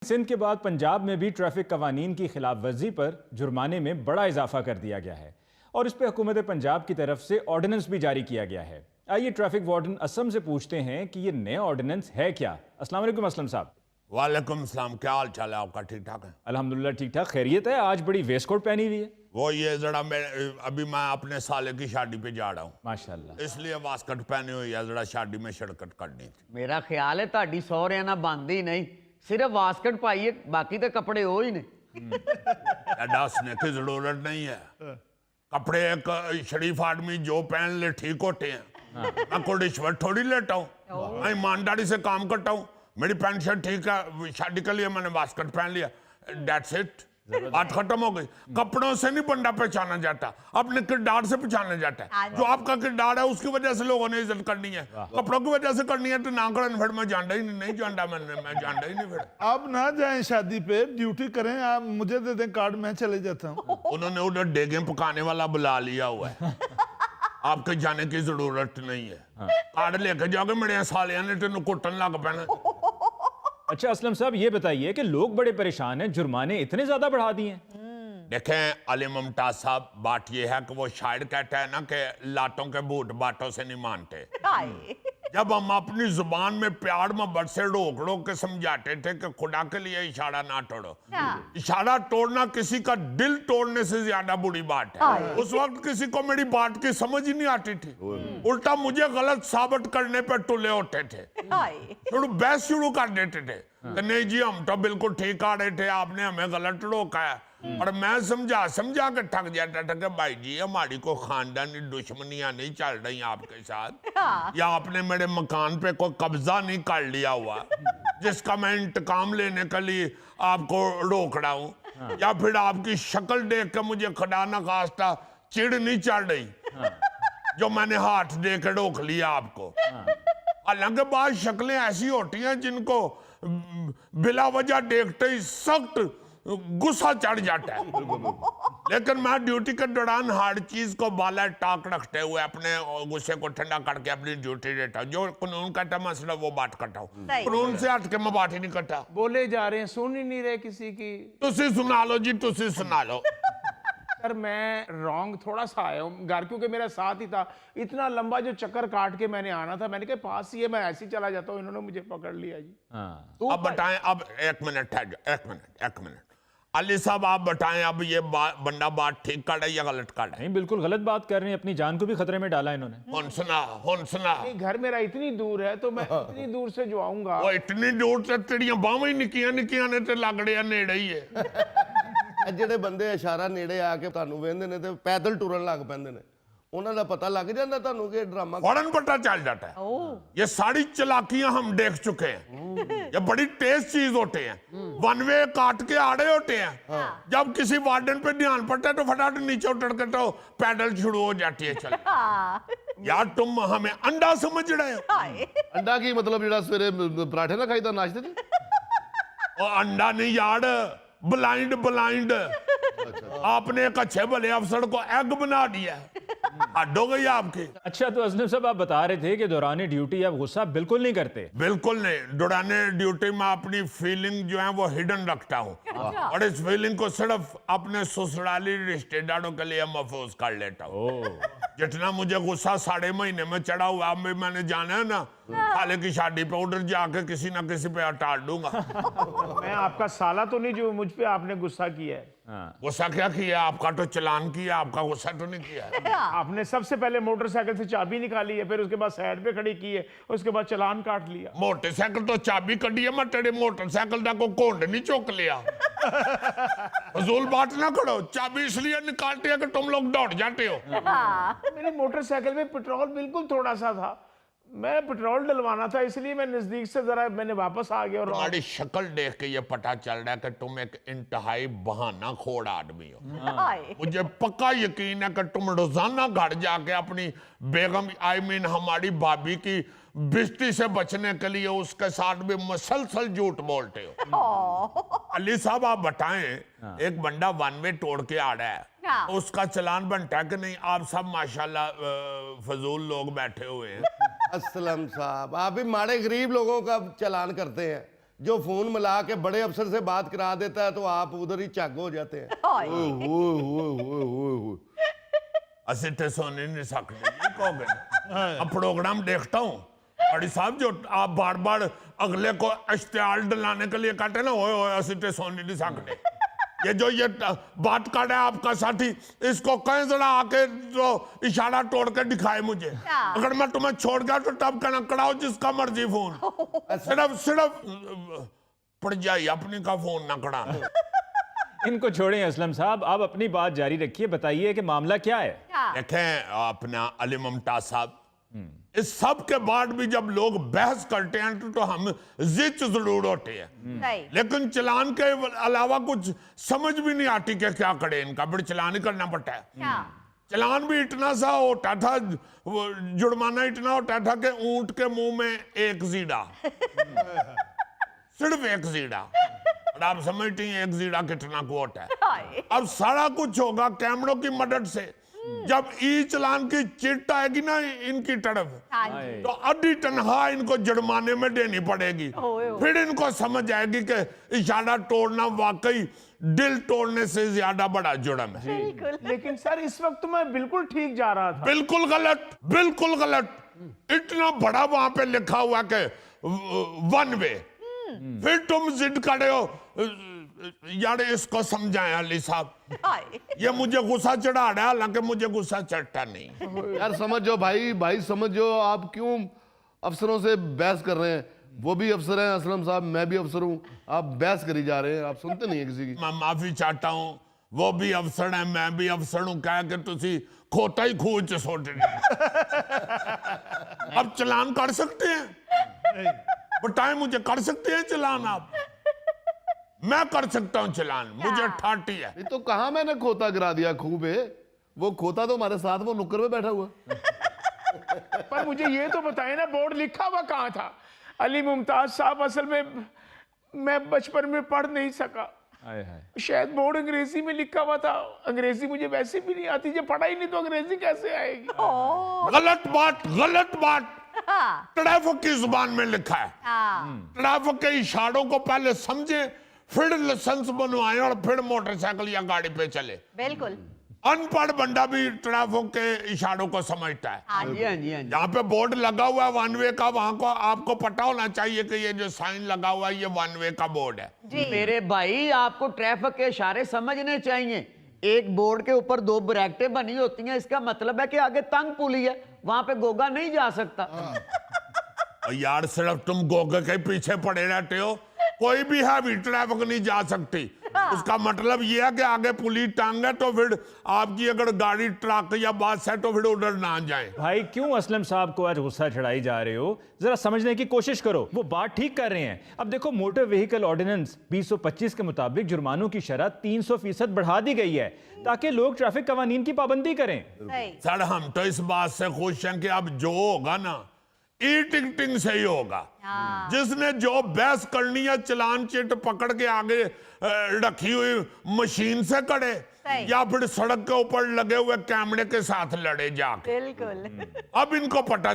सिंध के बाद पंजाब में भी ट्रैफिक कवानीन की खिलाफ वर्जी पर जुर्माने में बड़ा इजाफा कर दिया गया है और इस पर हुकूमत पंजाब की तरफ से ऑर्डिनेंस भी जारी किया गया है। आइए ट्रैफिक वार्डन असम से पूछते हैं कि ये नया ऑर्डिनेंस है क्या। अस्सलाम वालेकुम असलम साहब। वालेकुम सलाम, क्या हाल चाल है आपका? ठीक ठाक है? अल्हम्दुलिल्लाह ठीक ठाक, खैरियत है। आज बड़ी वेस्ट कोट पहनी हुई है। वो ये जरा मैं अभी मैं अपने साले की शादी पे जा रहा हूँ, माशाल्लाह। इसलिए वास्कट पहनी हुई है, जरा शादी में शिरकत करनी थी। मेरा ख्याल है ਤੁਹਾਡੀ ਸਹੁਰਿਆਂ ਨਾਲ ਬੰਦ ਹੀ नहीं, सिर्फ वास्कट पाई है, बाकी तो कपड़े हो ही नहीं। डांसने की जरूरत नहीं है, कपड़े एक शरीफ आदमी जो पहन ले ठीक होते हैं। मैं कोई रिश्वत थोड़ी लेता हूँ, मैं ईमानदारी से काम करता हूँ। मेरी पैंट शर्ट ठीक है, शादी के लिए मैंने वास्कट पहन लिया, दैट्स इट, बात खत्म हो गई। कपड़ों से नहीं बंदा पहचाना जाता, अपने किरदार से पहचाना जाता है। जो आपका किरदार है उसकी वजह से लोगों ने इज्जत करनी है, कपड़ों की वजह से करनी है तो ना करें। फिर मैं जानता ही नहीं जानता, मैं जानता ही नहीं। फिर आप ना जाएं शादी पे, ड्यूटी करें, आप मुझे दे दें कार्ड, मैं चले जाता हूँ। उन्होंने उधर डेगे पकाने वाला बुला लिया हुआ है, आपके जाने की जरूरत नहीं है। कार्ड लेके जाओगे मेरे सालिया ने तेन कुटन लग पैना। अच्छा असलम साहब, ये बताइए कि लोग बड़े परेशान हैं, जुर्माने इतने ज्यादा बढ़ा दिए हैं। देखें अली मुमताज साहब, बात यह है कि वो शायर कहता है ना कि लातों के बूट बातों से नहीं मानते। जब हम अपनी जुबान में प्यार मोहब्बत से रोक रोक के समझाते थे कि खुदा के लिए इशारा ना तोड़ो, इशारा तोड़ना किसी का दिल तोड़ने से ज्यादा बुरी बात है। उस वक्त किसी को मेरी बात की समझ ही नहीं आती थी, उल्टा मुझे गलत साबित करने पर तुले होते थे, शुरू बहस शुरू कर देते थे कि नहीं जी हम तो बिल्कुल ठीक आ रहे थे, आपने हमें गलत रोका है। और मैं समझा समझा के थक जाता था कि भाई जी हमारी को खानदानी दुश्मनियां नहीं चल रही आपके साथ, या आपने मेरे मकान पे कोई कब्जा नहीं कर लिया हुआ जिसका मैं इंतकाम लेने के लिए आपको रोक रहा हूँ, या फिर आपकी शक्ल देख के मुझे खुदा न खास्ता चिढ़ नहीं चढ़ रही जो मैंने हाथ दे के रोक लिया आपको। हालांकि बाद शक्लें ऐसी होती हैं जिनको बिला वजह देखते ही सख्त गुस्सा चढ़ जाता है, लेकिन मैं ड्यूटी के दौरान हर चीज को बाला टाक रखते हुए अपने गुस्से को ठंडा करके अपनी ड्यूटी देता हूँ। जो कानून कहता है मसला वो बात करता हूँ, कानून से हट के मैं बात ही नहीं करता। बोले जा रहे हैं, सुन ही नहीं रहे किसी की। तुसी सुना लो जी, तुसी सुना लो। सर मैं रॉन्ग थोड़ा सा आया हूँ घर, क्योंकि मेरा साथ ही था। इतना लंबा जो चक्कर काट के मैंने आना था, मैंने कहा पास ही है, मैं ऐसे ही चला जाता हूँ, इन्होंने मुझे पकड़ लिया जी। अब बताएं, अब एक मिनट एक मिनट अली साहब आप बताएं, अब ये बंदा बात ठीक कर रहा है या गलत कर रहा है? नहीं, बिल्कुल गलत बात कर रहे हैं, अपनी जान को भी खतरे में डाला इन्होंने। हुन सुना नहीं, घर मेरा इतनी दूर है तो मैं इतनी दूर से जो आऊंगा। वो इतनी दूर से तेरिया बाहों ही निक्कियां निक्कियां ने ते लग रहा नेड़े ही है। ਜਿਹੜੇ ਬੰਦੇ ਇਸ਼ਾਰਾ ਨੇੜੇ ਆ ਕੇ ਤੁਹਾਨੂੰ ਵੇਂਦੇ ਨੇ ਤੇ ਪੈਦਲ ਟੁਰਨ ਲੱਗ ਪੈਂਦੇ ਨੇ, ਉਹਨਾਂ ਦਾ ਪਤਾ ਲੱਗ ਜਾਂਦਾ ਤੁਹਾਨੂੰ कि ड्रामा फौरन पता चल जाता है। ये सारी चालाकियां हम देख चुके हैं, ये बड़ी तेज चीज होते हैं, वन वे काट के आ रहे होते हैं, जब किसी वार्डन पे ध्यान पड़ता है तो फटाफट नीचे उतर के तो पैदल शुरू हो जाती है चल। यार तुम हमें अंडा समझ रहे हो? ਅੰਡਾ ਕੀ ਮਤਲਬ ਜਿਹੜਾ ਸਵੇਰੇ ਪਰਾਠੇ ਨਾਲ ਖਾਈਦਾ ਨਾਸ਼ਤੇ 'ਚ? और अंडा नहीं यार, ब्लाइंड आपने एक अच्छे भले अफसर को एग बना दिया, हद हो गई आपकी। अच्छा तो असलम साहब, आप बता रहे थे कि दौरान ड्यूटी आप गुस्सा बिल्कुल नहीं करते। बिल्कुल नहीं, दौरान ड्यूटी में अपनी फीलिंग जो है वो हिडन रखता हूँ, और इस फीलिंग को सिर्फ अपने ससुराली रिश्तेदारों के लिए महफूज कर लेता हूँ। जितना मुझे गुस्सा 6.5 महीने में चढ़ा हुआ, अब मैंने जाना है ना साले की शादी पे, उधर जाके किसी ना किसी पे हटाल दूंगा। मैं आपका साला तो नहीं जो मुझ पे आपने गुस्सा किया है। गुस्सा क्या किया? आपका तो चलान किया, आपका गुस्सा तो नहीं किया है। आपने सबसे पहले मोटरसाइकिल से चाबी निकाली है, फिर उसके बाद साइड पे खड़ी की है, उसके बाद चलान काट लिया। मोटरसाइकिल तो चाबी कटी है, मैं तेरे मोटरसाइकिल का को कोंड नहीं चौक लिया। फजूल बात ना करो, चाबी इसलिए निकालते हैं कि तुम लोग दौड़ जाते हो। मेरी मोटरसाइकिल में पेट्रोल बिल्कुल थोड़ा सा था, मैं पेट्रोल डलवाना था, इसलिए मैं नजदीक से जरा मैंने वापस आ गया। और तुम्हारी शक्ल देख के ये पता चल रहा है कि तुम एक इंतहाई बहाना खोड़ आदमी हो। मुझे पक्का यकीन है कि तुम रोजाना घर जाके अपनी बेगम हमारी भाभी की बिस्ती से बचने के लिए उसके साथ भी मसलसल झूठ बोलते हो। अली साहब आप बताएं, एक बंदा वन वे तोड़ के आ रहा है, उसका चलान बनता है कि नहीं? आप सब माशाल्लाह फजूल लोग बैठे हुए हैं। असलम साहब, आप भी माड़े गरीब लोगों का चलान करते हैं, जो फोन मिला के बड़े अफसर से बात करा देता है तो आप उधर ही चक हो जाते हैं। असि ते सोने नहीं सकते ये कहोगे ना। अब प्रोग्राम देखता हूँ बड़ी साहब जो आप बार बार अगले को इश्तिहार दिलाने के लिए कहते ना ओए ओए असि ते सोने नहीं सकते, ये जो ये बात कर रहा है आपका साथी, इसको कहीं जरा आके जो इशारा तोड़ के दिखाए मुझे। अगर मैं तुम्हें छोड़ गया तो तब कहना कराओ जिसका मर्जी फोन, सिर्फ पड़ जाए अपनी का फोन ना कराना। इनको छोड़ें असलम साहब, आप अपनी बात जारी रखिए, बताइए कि मामला क्या है। देखें अपना अली मुमताज साहब, इस सब के बाद भी जब लोग बहस करते हैं तो हम जिद जरूर होते हैं, लेकिन चलान के अलावा कुछ समझ भी नहीं आती कि क्या करे इनका, बड़ी चलान ही करना पड़ता है। चलान भी इतना सा होता था, जुर्माना इतना होता था कि ऊंट के मुंह में एक जीड़ा, सिर्फ एक जीड़ा, और आप समझते हैं एक जीड़ा कितना कोट है। अब सारा कुछ होगा कैमरों की मदद से। जब ई चलान की चिट आएगी ना इनकी तरफ, तो आधी तनख्वाह इनको जुर्माने में देनी पड़ेगी, फिर इनको समझ आएगी कि इशारा तोड़ना वाकई दिल तोड़ने से ज्यादा बड़ा जुर्म है। लेकिन सर इस वक्त तो मैं बिल्कुल ठीक जा रहा था। बिल्कुल गलत, बिल्कुल गलत। इतना बड़ा वहां पे लिखा हुआ कि वन वे, फिर तुम जिद करे हो। यार इसको समझाएं अली साहब, ये मुझे गुस्सा चढ़ा रहा है, हालांकि मुझे गुस्सा चढ़ता नहीं। यार समझो भाई, भाई समझो, आप क्यों अफसरों से बहस कर रहे हैं? वो भी अफसर हैं असलम साहब, मैं भी अफसर हूँ, आप बहस करी जा रहे हैं, आप सुनते नहीं है किसी की। मैं माफी चाहता हूँ, वो भी अफसर है मैं भी अफसर हूँ, कह के तुसी खोता ही खूह च सुट रहे। अब चलान कर सकते हैं? बताएं मुझे, कर सकते हैं चलान आप? मैं कर सकता हूं चलान, मुझे ठाटी है। ये तो कहाँ मैंने खोता गिरा दिया खूह पे, वो खोता तो हमारे साथ वो नुक्कर पे बैठा हुआ। पर मुझे ये तो बताए ना बोर्ड लिखा हुआ कहाँ था? अली मुमताज साहब, असल में मैं बचपन में पढ़ नहीं सका, शायद बोर्ड अंग्रेजी में लिखा हुआ था। अंग्रेजी मुझे वैसे भी नहीं आती, जब पढ़ा ही नहीं तो अंग्रेजी कैसे आएगी? गलत बात, गलत बात। ट्रैफिक की जुबान में लिखा है, ट्रैफिक के इशारों को पहले समझे, फिर लाइसेंस बनवाए और फिर मोटरसाइकिल या गाड़ी पे चले। बिल्कुल। अनपढ़ बंदा भी ट्रैफिक के इशारों को समझता है। हाँ जी, हाँ जी, हाँ जी। जहाँ पे बोर्ड लगा हुआ है वन वे का, वहां को आपको पता होना चाहिए कि ये जो साइन लगा हुआ है ये वन वे का बोर्ड है। मेरे भाई आपको ट्रैफिक के इशारे समझने चाहिए। एक बोर्ड के ऊपर दो ब्रैकेटें बनी होती हैं, इसका मतलब है कि आगे तंग पुली है, वहां पे गोगा नहीं जा सकता। और यार सिर्फ तुम गोगे के पीछे पड़े रहते हो, कोई भी हैवी ट्रैफिक नहीं जा सकती। उसका मतलब यह है कि आगे पुलिस टांग है तो फिर आपकी अगर गाड़ी ट्रक या बस है तो फिर उधर ना जाए। भाई क्यों असलम साहब को आज गुस्सा चढ़ाई जा रहे हो? जरा समझने की कोशिश करो, वो बात ठीक कर रहे हैं। अब देखो मोटर व्हीकल ऑर्डिनेंस 2025 के मुताबिक जुर्मानों की शरह 300% बढ़ा दी गई है ताकि लोग ट्रैफिक कवानीन की पाबंदी करें। सर हम तो इस बात से खुश हैं कि अब जो होगा ना ई टिकटिंग से ही होगा। जिसने जो बहस करनी है चलान चिट पकड़ के आगे रखी हुई मशीन से करे या फिर सड़क के ऊपर लगे हुए कैमरे के साथ लड़े जाके। बिल्कुल। अब इनको पता